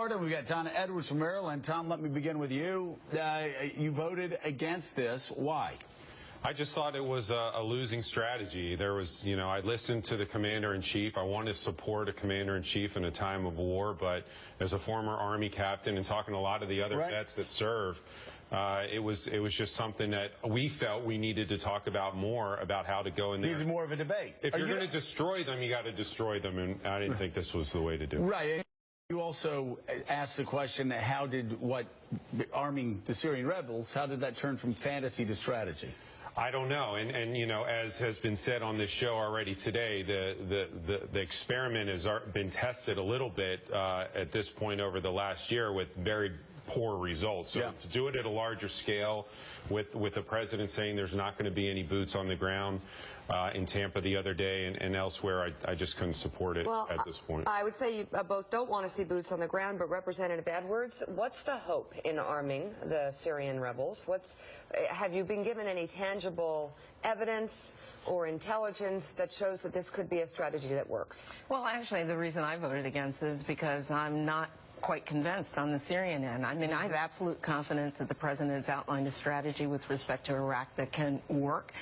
Florida. We've got Tom Edwards from Maryland. Tom, let me begin with you. You voted against this. Why? I just thought it was a losing strategy. There was, I listened to the commander-in-chief. I want to support a commander-in-chief in a time of war, but as a former Army captain and talking to a lot of the other vets that serve, it was just something that we felt we needed to talk about more about how to go in there. Needed more of a debate. If you're going to destroy them, you got to destroy them, and I didn't think this was the way to do it. Right. You also asked the question, how did arming the Syrian rebels, how did that turn from fantasy to strategy? I don't know, and as has been said on this show already today, the experiment has been tested a little bit at this point over the last year with very poor results. So to do it at a larger scale, with the president saying there's not going to be any boots on the ground in Tampa the other day and elsewhere, I just couldn't support it at this point. I would say you both don't want to see boots on the ground, but Representative Edwards, what's the hope in arming the Syrian rebels? Have you been given any tangible evidence or intelligence that shows that this could be a strategy that works? Well, actually, the reason I voted against it is because I'm not quite convinced on the Syrian end. I mean, I have absolute confidence that the president has outlined a strategy with respect to Iraq that can work.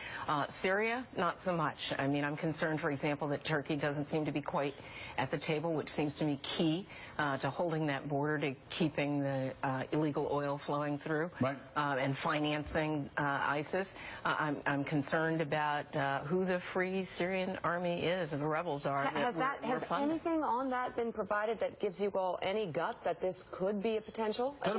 Syria, not so much. I mean, I'm concerned, for example, that Turkey doesn't seem to be quite at the table, which seems to me key to holding that border, to keeping the illegal oil flowing through and financing ISIS. I'm concerned about who the Free Syrian Army is, and the rebels are. Has anything on that been provided that gives you all any gut that this could be a potential? Let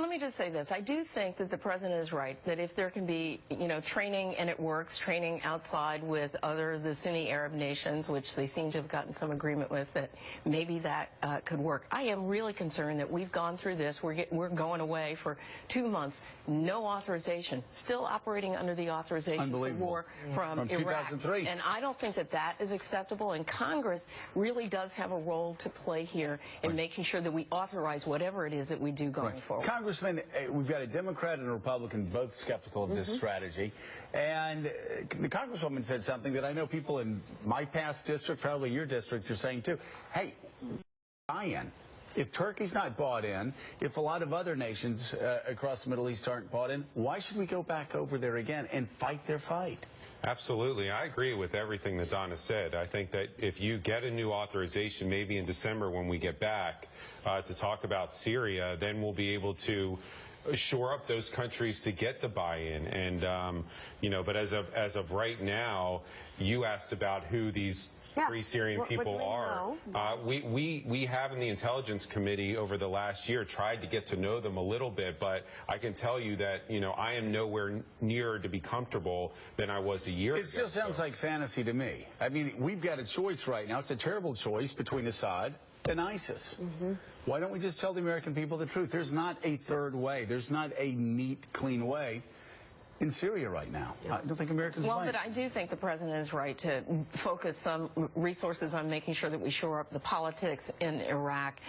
me just say this. I do think that the president is right, that if there can be, training, and it works, training outside with the Sunni Arab nations, which they seem to have gotten some agreement with, that maybe that could work. I am really concerned that we've gone through this. We're going away for 2 months, no authorization, still operating under the authorization for war from Iraq. 2003. And I don't think that that is acceptable, and Congress really does have a role to play here in making sure that we authorize whatever it is that we do going forward. Congressman, we've got a Democrat and a Republican both skeptical of this strategy, and the Congresswoman said something that I know people in my past district, probably your district, are saying too. Hey, buy-in. If Turkey's not bought in, if a lot of other nations across the Middle East aren't bought in, why should we go back over there again and fight their fight? Absolutely. I agree with everything that Donna said. I think that if you get a new authorization, maybe in December when we get back to talk about Syria, then we'll be able to shore up those countries to get the buy-in. And, but as of right now, you asked about who these Free Syrian people are. We have in the Intelligence Committee over the last year tried to get to know them a little bit, but I can tell you that, I am nowhere nearer to be comfortable than I was a year ago. It still sounds like fantasy to me. I mean, we've got a choice right now. It's a terrible choice between Assad and ISIS. Why don't we just tell the American people the truth? There's not a third way. There's not a neat, clean way in Syria right now. I don't think Americans Well, but I do think the president is right to focus some resources on making sure that we shore up the politics in Iraq,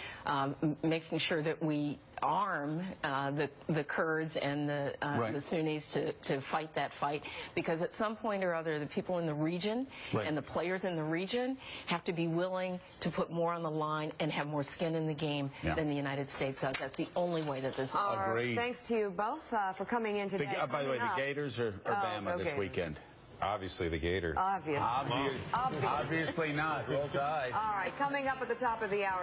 making sure that we arm the Kurds and the Sunnis to fight that fight, because at some point or other the people in the region and the players in the region have to be willing to put more on the line and have more skin in the game than the United States does. That's the only way that this is. Agreed. Thanks to you both for coming in today. By the way, the Gators are Bama this weekend. Obviously the Gators. Obviously not. Roll Tide. All right, coming up at the top of the hour.